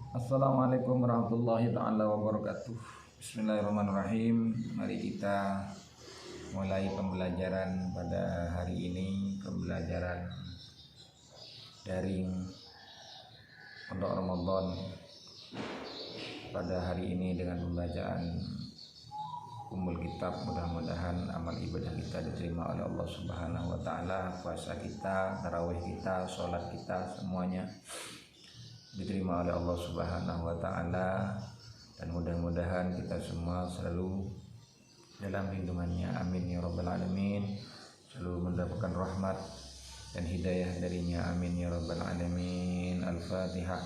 Assalamualaikum warahmatullahi taala wabarakatuh. Bismillahirrahmanirrahim. Mari kita mulai pembelajaran pada hari ini, pembelajaran daring untuk Ramadan pada hari ini dengan pembacaan Ummul Kitab. Mudah-mudahan amal ibadah kita diterima oleh Allah Subhanahu wa taala, puasa kita, tarawih kita, sholat kita, semuanya diterima oleh Allah Subhanahu wa taala, dan mudah-mudahan kita semua selalu dalam lindungannya, amin ya rabbal alamin, selalu mendapatkan rahmat dan hidayah darinya, amin ya rabbal alamin. Al-Fatihah.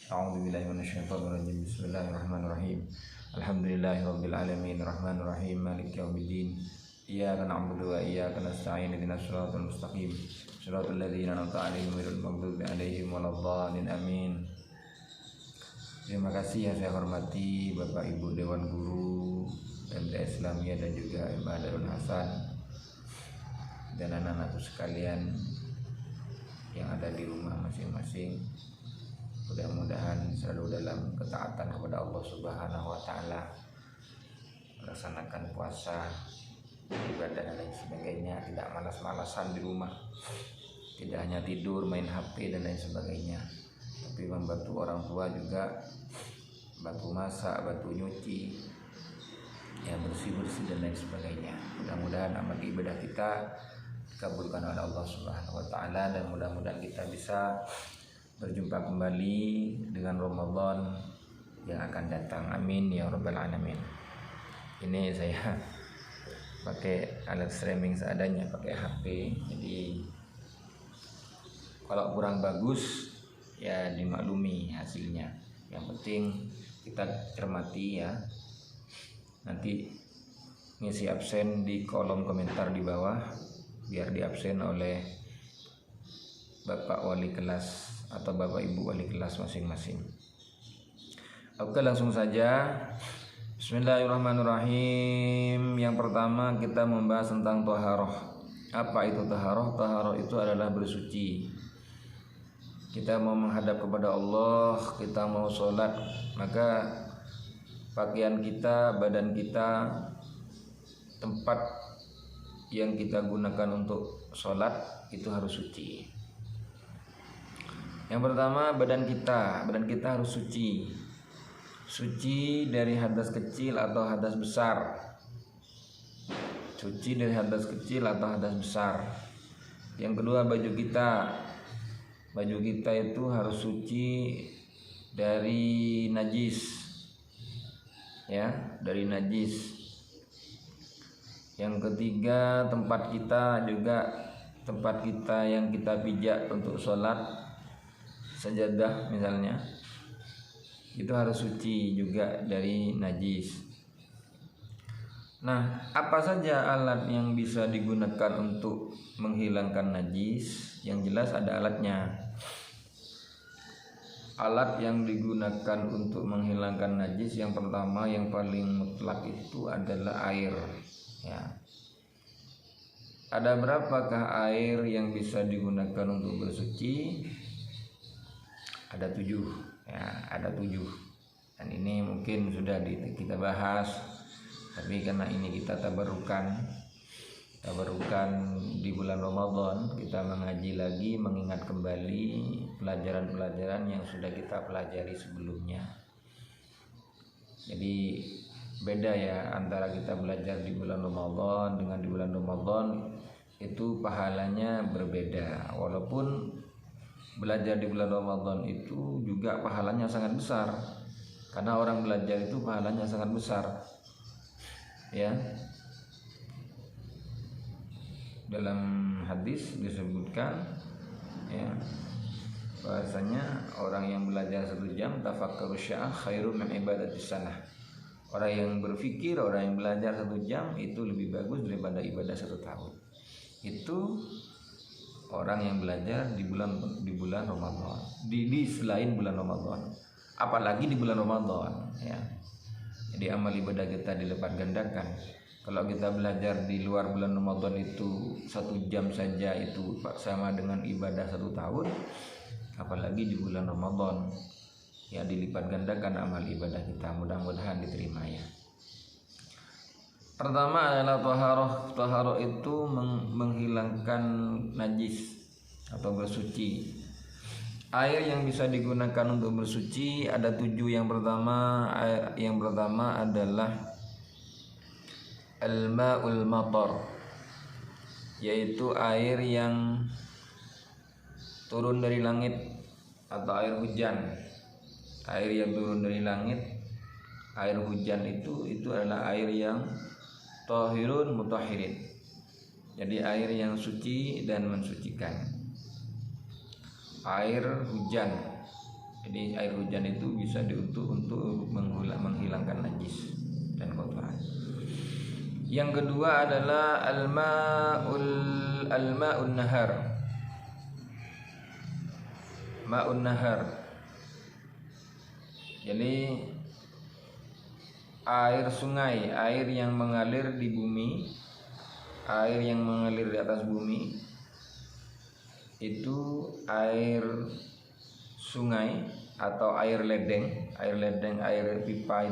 A'udzubillahi minasyaitonir rajim. Bismillahirrahmanirrahim. Alhamdulillahirabbil alamin, arrahmanir rahim, maliki yaumiddin. Iyyaka na'budu wa iyyaka nasta'in, ihdinas siratal mustaqim, siratal ladzina an'amta 'alaihim ghairil maghdubi 'alaihim waladdallin. Amin. Terima kasih yang saya hormati Bapak Ibu Dewan Guru MTA Islamiyah dan juga Mbak Darul Hasan dan anak-anakku sekalian yang ada di rumah masing-masing. Mudah-mudahan selalu dalam ketaatan kepada Allah Subhanahu wa taala, melaksanakan puasa, ibadah dan lain sebagainya, tidak malas-malasan di rumah, tidak hanya tidur, main HP dan lain sebagainya, tapi membantu orang tua juga, bantu masak, bantu nyuci, ya bersih-bersih dan lain sebagainya. Mudah-mudahan amal ibadah kita dikabulkan oleh Allah Subhanahu wa taala, dan mudah-mudahan kita bisa berjumpa kembali dengan Ramadan yang akan datang, amin ya rabbal alamin. Ini saya pakai alat streaming seadanya, pakai HP, jadi kalau kurang bagus ya dimaklumi hasilnya. Yang penting kita cermati ya. Nanti ngisi absen di kolom komentar di bawah, biar diabsen oleh Bapak wali kelas atau Bapak Ibu wali kelas masing-masing. Oke, langsung saja. Bismillahirrahmanirrahim. Yang pertama kita membahas tentang taharah. Apa itu taharah? Taharah itu adalah bersuci. Kita mau menghadap kepada Allah, kita mau sholat, maka pakaian kita, badan kita, tempat yang kita gunakan untuk sholat itu harus suci. Yang pertama, badan kita harus suci. Suci dari hadas kecil atau hadas besar. Suci dari hadas kecil atau hadas besar. Yang kedua, baju kita. Baju kita itu harus suci dari najis. Ya, dari najis. Yang ketiga, tempat kita juga, tempat kita yang kita pijak untuk sholat, sajadah misalnya, itu harus suci juga dari najis. Nah, apa saja alat yang bisa digunakan untuk menghilangkan najis? Yang jelas ada alatnya. Alat yang digunakan untuk menghilangkan najis yang pertama, yang paling mutlak itu adalah air. Ya. Ada berapakah air yang bisa digunakan untuk bersuci? Ada 7, ya, ada 7. Dan ini mungkin sudah kita bahas, tapi karena ini kita tabarukan di bulan Ramadan, kita mengaji lagi, mengingat kembali pelajaran-pelajaran yang sudah kita pelajari sebelumnya. Jadi beda ya antara kita belajar di bulan Ramadan dengan di bulan Ramadan, itu pahalanya berbeda. Walaupun belajar di bulan Ramadan itu juga pahalanya sangat besar, karena orang belajar itu pahalanya sangat besar. Ya, dalam hadis disebutkan ya, bahasanya orang yang belajar 1 jam tafakkur sya'ah khairum min ibadatis sanah. Orang yang berpikir, orang yang belajar 1 jam itu lebih bagus daripada ibadah 1 tahun. Itu orang yang belajar di bulan Ramadan, di selain bulan Ramadan, apalagi di bulan Ramadan ya. Jadi amal ibadah kita dilipat gandakan. Kalau kita belajar di luar bulan Ramadan itu 1 jam saja itu sama dengan ibadah 1 tahun, apalagi di bulan Ramadan. ya dilipat gandakan amal ibadah kita, mudah-mudahan diterima ya. Pertama adalah taharah. Taharah itu menghilangkan najis atau bersuci. Air yang bisa digunakan untuk bersuci ada 7. Yang pertama adalah al-ma'ul matar, yaitu air yang turun dari langit atau air hujan. Air yang turun dari langit, air hujan itu adalah air yang tahirun mutahhirin. Jadi air yang suci dan mensucikan. Air hujan. Jadi air hujan itu bisa untuk menghilangkan najis dan kotoran. Yang kedua adalah al-ma'un nahar. Ma'un nahar. Jadi air sungai, air yang mengalir di bumi, air yang mengalir di atas bumi, itu air sungai atau air ledeng, air pipa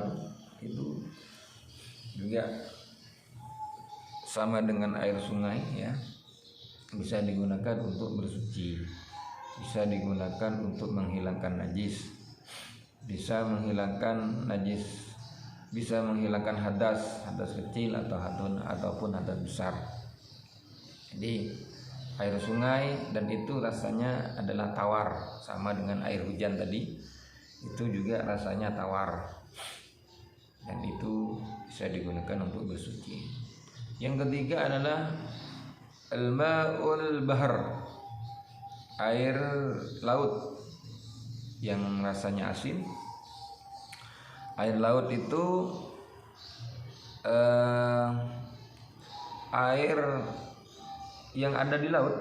itu juga sama dengan air sungai ya, bisa digunakan untuk bersuci, bisa digunakan untuk menghilangkan najis, bisa menghilangkan najis, bisa menghilangkan hadas kecil ataupun hadas besar. Jadi air sungai dan itu rasanya adalah tawar, sama dengan air hujan tadi, itu juga rasanya tawar dan itu bisa digunakan untuk bersuci. Yang ketiga adalah al-ma'ul bahr, air laut yang rasanya asin. Air laut itu air yang ada di laut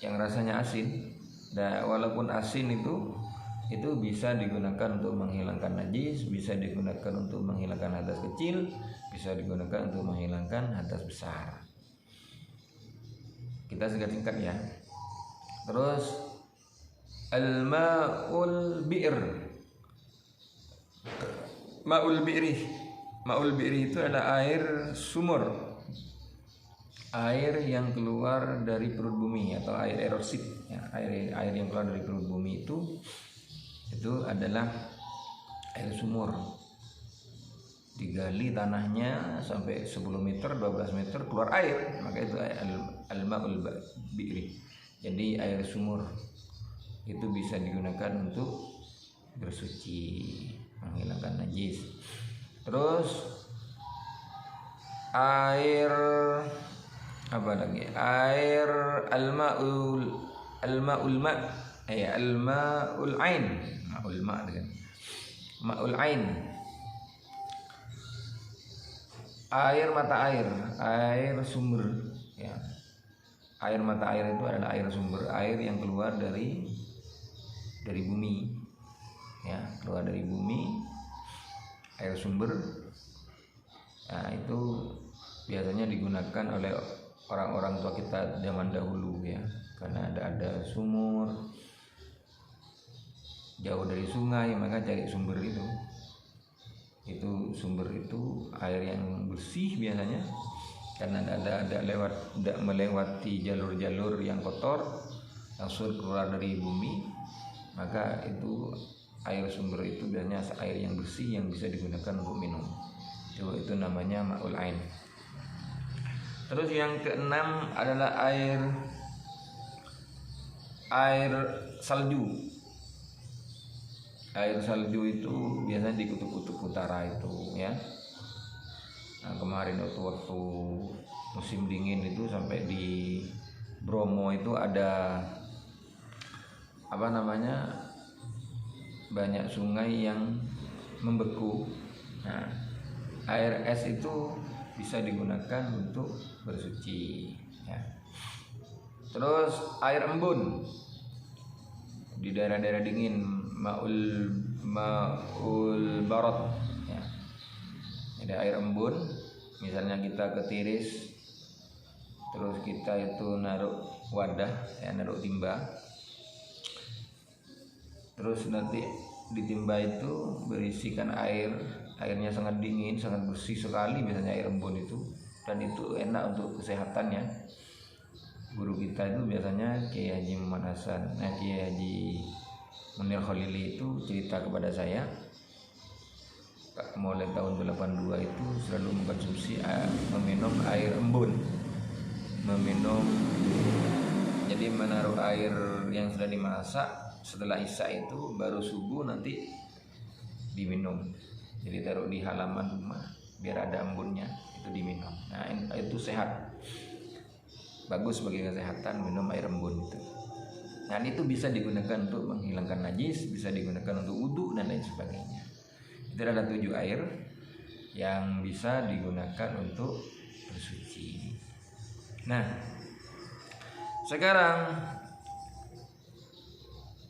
yang rasanya asin. Dan walaupun asin itu bisa digunakan untuk menghilangkan najis, bisa digunakan untuk menghilangkan hadas kecil, bisa digunakan untuk menghilangkan hadas besar. Kita singkat-singkat ya. Terus al-ma'ul bi'r. Ma'ul bi'ri itu adalah air sumur, air yang keluar dari perut bumi atau air erosif ya, air yang keluar dari perut bumi itu adalah air sumur, digali tanahnya sampai 10 meter 12 meter keluar air, maka itu al-ma'ul bi'ri. Jadi air sumur itu bisa digunakan untuk bersuci, menghilangkan najis. Terus air apa lagi? Air al-ma'ul ain, ma'ul ma' dengan ma'ul ain. Air mata air, air sumber ya. Air mata air itu adalah air sumber, air yang keluar dari bumi ya, keluar dari bumi, air sumber. Nah, itu biasanya digunakan oleh orang-orang tua kita zaman dahulu ya, karena ada sumur jauh dari sungai, maka cari sumber itu sumber itu air yang bersih biasanya, karena tidak melewati jalur-jalur yang kotor, langsung keluar dari bumi, maka itu air sumber itu biasanya air yang bersih yang bisa digunakan untuk minum. Itu namanya ma'ul ain. Terus yang keenam adalah air salju. Air salju itu biasanya di kutub utara itu ya. Nah, kemarin waktu musim dingin itu sampai di Bromo itu ada banyak sungai yang membeku. Nah, air es itu bisa digunakan untuk bersuci ya. Terus air embun di daerah-daerah dingin, ma'ul barat ya. Jadi air embun, misalnya kita ke Tiris, terus kita itu naruh wadah ya, naruh timba, terus nanti di timba itu berisikan airnya sangat dingin, sangat bersih sekali biasanya air embun itu, dan itu enak untuk kesehatannya. Guru kita itu biasanya Kiai Haji Muhammad Hasan, Kiai Haji Munir Khalili itu cerita kepada saya mulai tahun 82 itu selalu mengkonsumsi meminum air embun, jadi menaruh air yang sudah dimasak setelah isya itu baru subuh nanti diminum, jadi taruh di halaman rumah biar ada embunnya itu diminum. Nah itu sehat, bagus bagi kesehatan minum air embun itu. Nah itu bisa digunakan untuk menghilangkan najis, bisa digunakan untuk wudhu dan lain sebagainya. Itu ada 7 air yang bisa digunakan untuk bersuci. Nah, sekarang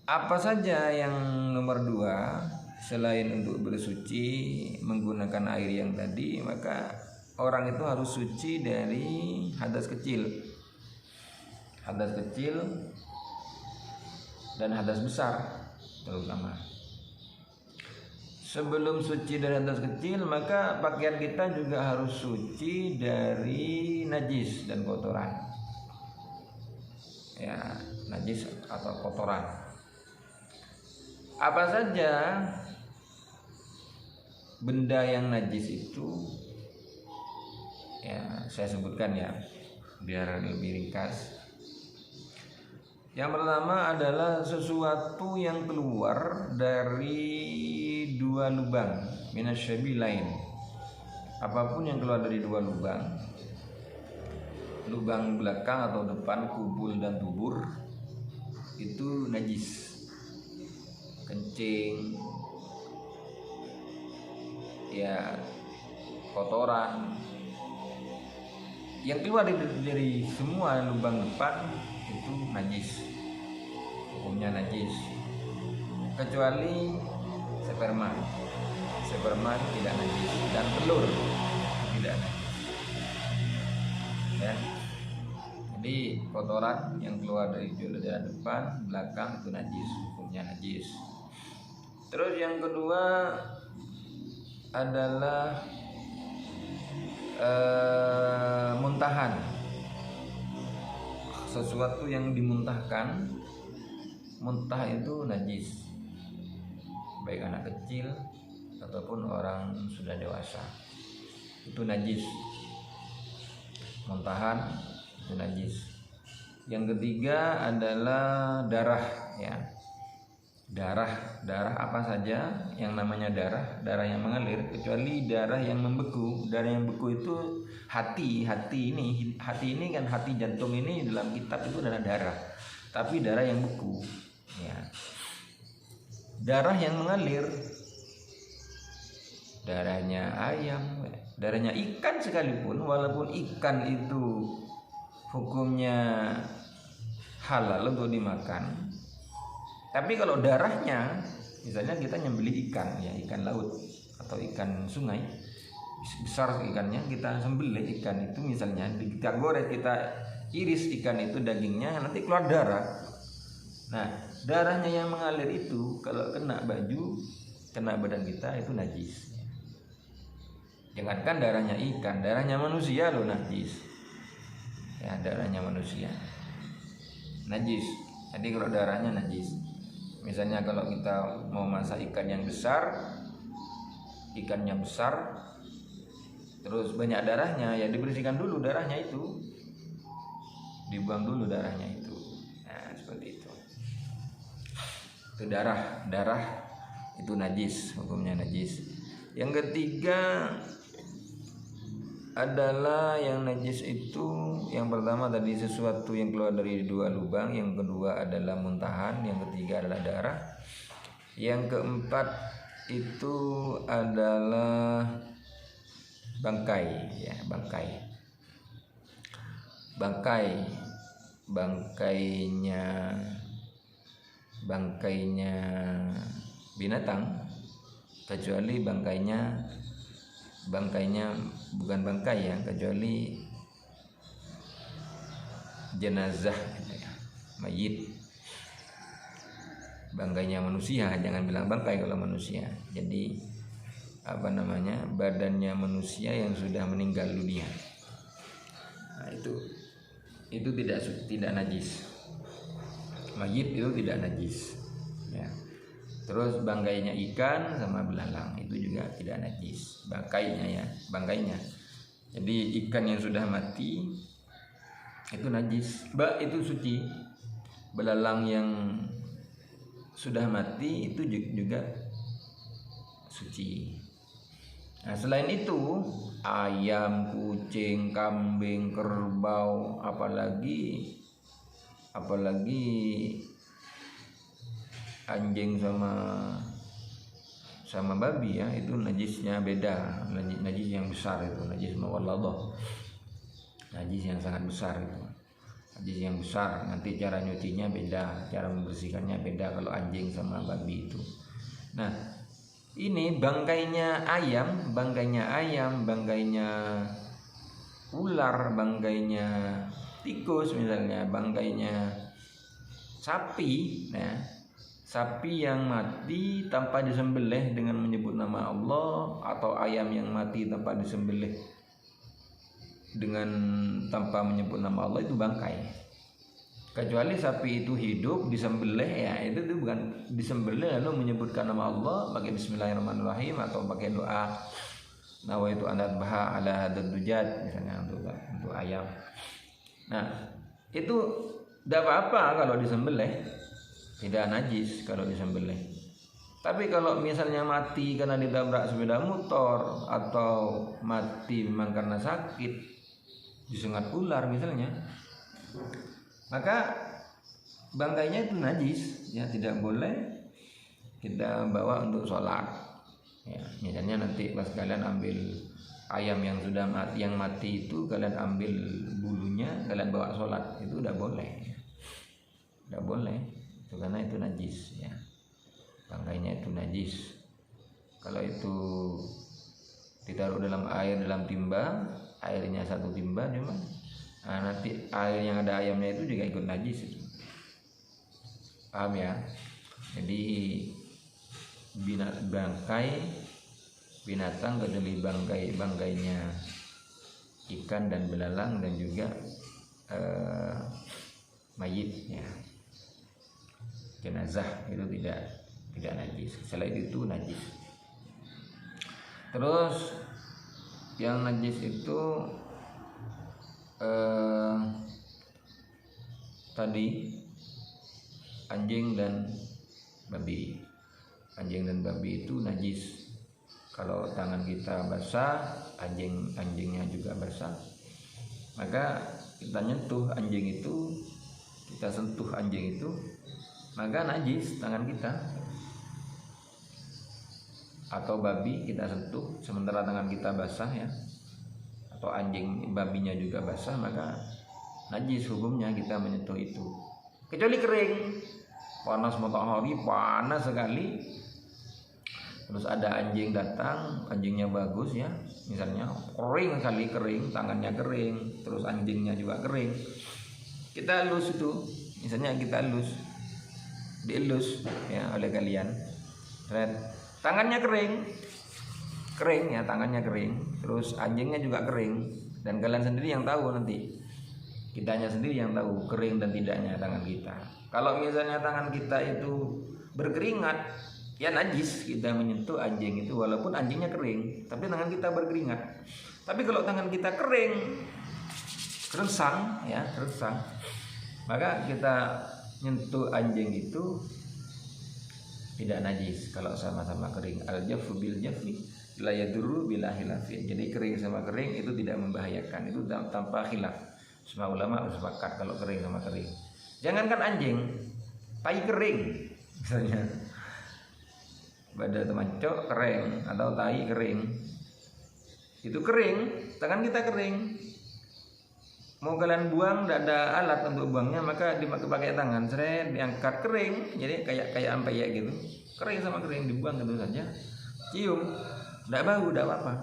apa saja yang nomor 2 selain untuk bersuci menggunakan air yang tadi, maka orang itu harus suci dari hadas kecil dan hadas besar terutama. Sebelum suci dari hadas kecil, maka pakaian kita juga harus suci dari najis dan kotoran. Ya, najis atau kotoran. Apa saja benda yang najis itu? Ya, saya sebutkan ya, biar lebih ringkas. Yang pertama adalah sesuatu yang keluar dari 2 lubang, minasyabilain. Apapun yang keluar dari 2 lubang belakang atau depan, kubul dan dubur, itu najis. Kencing, ya kotoran yang keluar dari semua lubang depan itu najis, hukumnya najis, kecuali sperma tidak najis dan telur tidak najis ya. Jadi kotoran yang keluar dari jalan depan, belakang itu najis, hukumnya najis. Terus yang kedua adalah muntahan, sesuatu yang dimuntahkan. Muntah itu najis, baik anak kecil ataupun orang sudah dewasa, itu najis. Muntahan itu najis. Yang ketiga adalah darah ya. Darah apa saja yang namanya darah yang mengalir, kecuali darah yang membeku. Darah yang beku itu hati ini kan, hati jantung ini dalam kitab itu adalah darah, tapi darah yang beku ya. Darah yang mengalir, darahnya ayam, darahnya ikan sekalipun, walaupun ikan itu hukumnya halal untuk dimakan, tapi kalau darahnya, misalnya kita nyembelih ikan ya, ikan laut atau ikan sungai besar ikannya, kita sembelih ikan itu misalnya, kita goreng, kita iris ikan itu dagingnya, nanti keluar darah. Nah, darahnya yang mengalir itu kalau kena baju, kena badan kita itu najis. Jangankan darahnya ikan, darahnya manusia loh najis. Ya, darahnya manusia najis. Jadi kalau darahnya najis, misalnya kalau kita mau masak ikannya besar, terus banyak darahnya, ya dibersihkan dulu darahnya itu, dibuang dulu darahnya itu. Nah, seperti itu. Itu darah itu najis, hukumnya najis. Yang ketiga adalah yang najis itu, yang pertama tadi sesuatu yang keluar dari 2 lubang, yang kedua adalah muntahan, yang ketiga adalah darah, yang keempat itu adalah bangkai ya, bangkainya binatang, kecuali bangkainya bukan bangkai ya, kecuali jenazah gitu ya, mayit. Banggainya manusia, jangan bilang bangkai kalau manusia. Jadi badannya manusia yang sudah meninggal dunia. Nah, itu tidak najis. Mayit itu tidak najis. Ya. Terus banggainya ikan sama belalang itu juga tidak najis. Banggainya. Jadi ikan yang sudah mati itu najis. Itu suci. Belalang yang sudah mati itu juga suci. Nah, selain itu ayam, kucing, kambing, kerbau, apalagi anjing sama babi ya, itu najisnya beda. Najis yang besar itu, najis mawalladhah. Najis yang sangat besar itu. Najis yang besar, nanti cara nyucinya beda, cara membersihkannya beda kalau anjing sama babi itu. Nah, ini bangkainya ayam, bangkainya ular, bangkainya tikus misalnya, bangkainya sapi, nah, sapi yang mati tanpa disembelih dengan menyebut nama Allah, atau ayam yang mati tanpa disembelih dengan tanpa menyebut nama Allah, itu bangkai. Kecuali sapi itu hidup disembelih, ya itu bukan disembelih lalu menyebutkan nama Allah pakai bismillahirrahmanirrahim atau pakai doa nawaitu an adbaha ala hadad dujat misalnya untuk ayam. Nah, itu tidak apa-apa kalau disembelih, tidak najis kalau disembelih. Tapi kalau misalnya mati karena ditabrak sepeda motor, atau mati memang karena sakit, disengat ular misalnya, maka bangkainya itu najis, ya tidak boleh kita bawa untuk sholat. Ya, misalnya nanti pas kalian ambil ayam yang sudah mati itu, kalian ambil bulunya, kalian bawa sholat, itu udah boleh, udah boleh, itu karena itu najis, ya. Bangkainya itu najis. Kalau itu ditaruh dalam air, dalam timba, airnya satu timba cuma. Nah, nanti air yang ada ayamnya itu juga ikut najis itu. Paham ya? Jadi bangkai binatang kecuali bangkainya ikan dan belalang dan juga mayit, ya. Jenazah itu tidak najis. Selain itu najis. Terus yang najis itu tadi anjing dan babi. Anjing dan babi itu najis. Kalau tangan kita basah, anjingnya juga basah, maka kita sentuh anjing itu, maka najis tangan kita. Atau babi kita sentuh sementara tangan kita basah, ya, atau anjing babinya juga basah, maka najis hukumnya kita menyentuh itu. Kecuali kering, panas matahari, panas sekali, terus ada anjing datang, anjingnya bagus, ya, misalnya kering, tangannya kering, terus anjingnya juga kering, kita elus itu, misalnya kita dielus, ya, oleh kalian, tangannya kering, ya, tangannya kering, terus anjingnya juga kering, dan kalian sendiri yang tahu nanti, kitanya sendiri yang tahu kering dan tidaknya tangan kita. Kalau misalnya tangan kita itu berkeringat, ya najis kita menyentuh anjing itu, walaupun anjingnya kering, tapi tangan kita berkeringat. Tapi kalau tangan kita keresang, maka kita nyentuh anjing itu tidak najis kalau sama-sama kering. Al-jaffu bil jaffi la yadurru bila khilafin. Jadi kering sama kering itu tidak membahayakan, itu tanpa khilaf. Semua ulama bersepakat kalau kering sama kering. Jangankan anjing, tai kering misalnya, pada temancok kering atau tai kering, itu kering, tangan kita kering, mau kalian buang tidak ada alat untuk buangnya, maka dipakai tangan, diangkat kering, jadi kayak ampeyek gitu, kering sama kering dibuang gitu saja, cium, tidak bau, tidak apa-apa,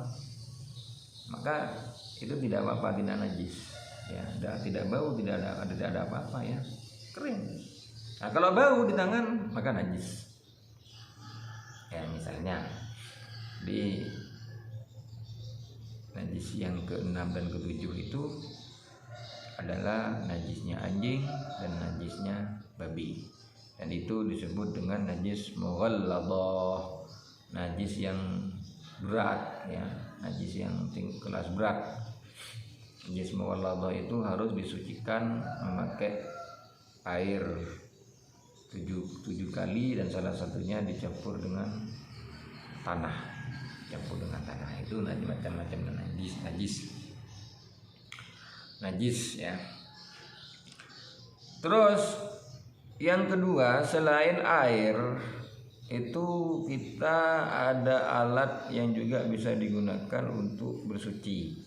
maka itu tidak apa-apa, tidak najis, ya, tidak bau, tidak ada apa-apa, ya, kering. Nah, kalau bau di tangan maka najis. Ya, misalnya di najis yang ke-6 dan ke-7 itu adalah najisnya anjing dan najisnya babi. Dan itu disebut dengan najis mughalladhah, najis yang berat ya, najis yang kelas berat. Najis mughalladhah itu harus disucikan memakai air 7 kali dan salah satunya dicampur dengan tanah. Campur dengan tanah itu macam-macam najis ya. Terus yang kedua, selain air itu kita ada alat yang juga bisa digunakan untuk bersuci.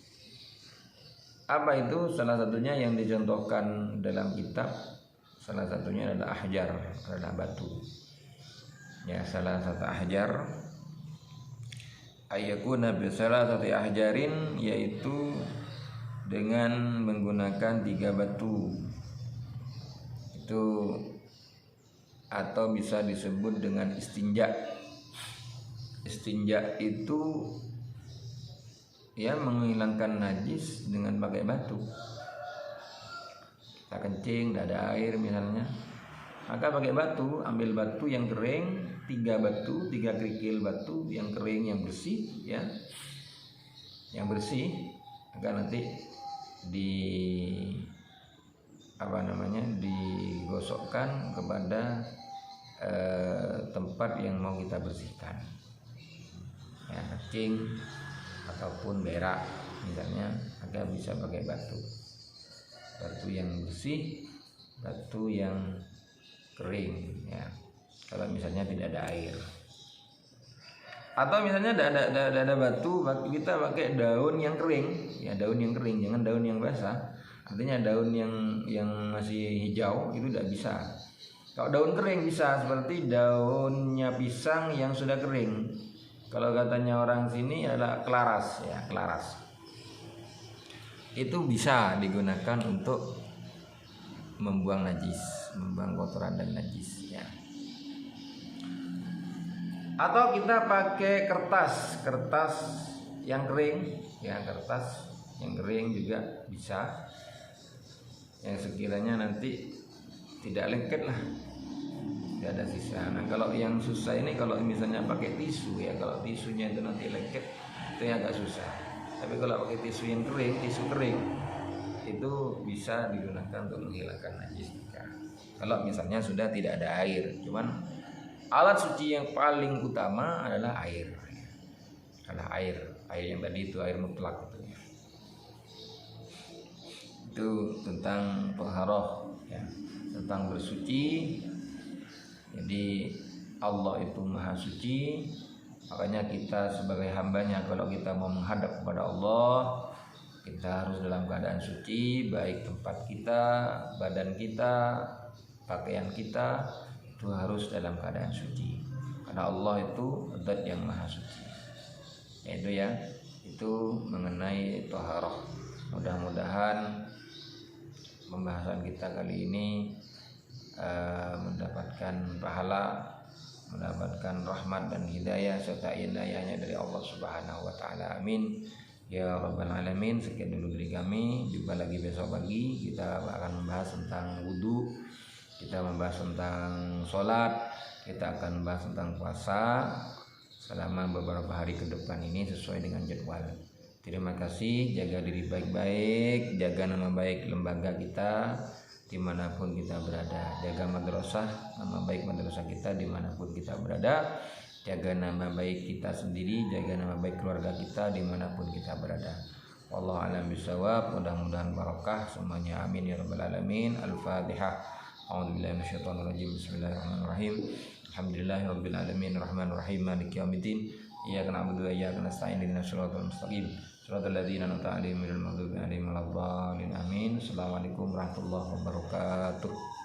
Apa itu? Salah satunya yang dicontohkan dalam kitab, salah satunya adalah ahjar, adalah batu. Ya, salah satu ahjar ayakuna bisalah satu ahjarin, yaitu dengan menggunakan 3 batu. Itu atau bisa disebut dengan istinja. Istinja itu ya menghilangkan najis dengan pakai batu. Kita kencing, tidak ada air misalnya, maka pakai batu, ambil batu yang kering, 3 batu, 3 kerikil batu yang kering, yang bersih ya, yang bersih, agar nanti digosokkan kepada tempat yang mau kita bersihkan ya, kencing ataupun berak misalnya, agar bisa pakai batu yang bersih, batu yang kering ya, kalau misalnya tidak ada air. Atau misalnya ada batu, kita pakai daun yang kering ya, daun yang kering, jangan daun yang basah. Artinya daun yang masih hijau itu tidak bisa. Kalau daun kering bisa, seperti daunnya pisang yang sudah kering. Kalau katanya orang sini adalah kelaras ya, kelaras. Itu bisa digunakan untuk membuang najis, membuang kotoran dan najis ya. Atau kita pakai kertas yang kering ya, kertas yang kering juga bisa, yang sekiranya nanti tidak lengket lah, tidak ada sisa. Nah, kalau yang susah ini kalau misalnya pakai tisu ya, kalau tisunya itu nanti lengket itu yang agak susah. Tapi kalau pakai tisu yang kering, tisu kering itu bisa digunakan untuk menghilangkan najis. Kalau misalnya sudah tidak ada air, cuman alat suci yang paling utama adalah air. Adalah air yang tadi itu air mutlak itu. Itu tentang taharah ya, tentang bersuci. Jadi Allah itu Maha Suci, makanya kita sebagai hambanya kalau kita mau menghadap kepada Allah, kita harus dalam keadaan suci, baik tempat kita, badan kita, pakaian kita itu harus dalam keadaan suci. Karena Allah itu zat yang Maha Suci. Itu ya, itu mengenai taharah. Mudah-mudahan pembahasan kita kali ini mendapatkan pahala, mendapatkan rahmat dan hidayah serta hidayahnya dari Allah Subhanahu wa taala. Amin ya rabbal alamin. Sekian dulu dari kami, jumpa lagi besok pagi. Kita akan membahas tentang wudu, kita membahas tentang sholat, kita akan membahas tentang puasa selama beberapa hari ke depan ini sesuai dengan jadwal. Terima kasih, jaga diri baik-baik, jaga nama baik lembaga kita dimanapun kita berada, jaga madrasah, nama baik madrasah kita dimanapun kita berada, jaga nama baik kita sendiri, jaga nama baik keluarga kita dimanapun kita berada. Wallahu a'lam bishawab. Mudah-mudahan barakah semuanya, amin ya rabbal alamin. Al-Fatihah. A'udzubillahi minasyaitonir rajim. Bismillahirrahmanirrahim. Alhamdulillahirabbil alamin arrahmanir rahim maliki yaumiddin. Iyyaka na'budu wa iyyaka nasta'in ihdinas siratal mustaqim. Shiratal ladzina an'amta 'alaihim ghairil maghdubi 'alaihim waladdallin. Amin. Assalamualaikum warahmatullahi wabarakatuh.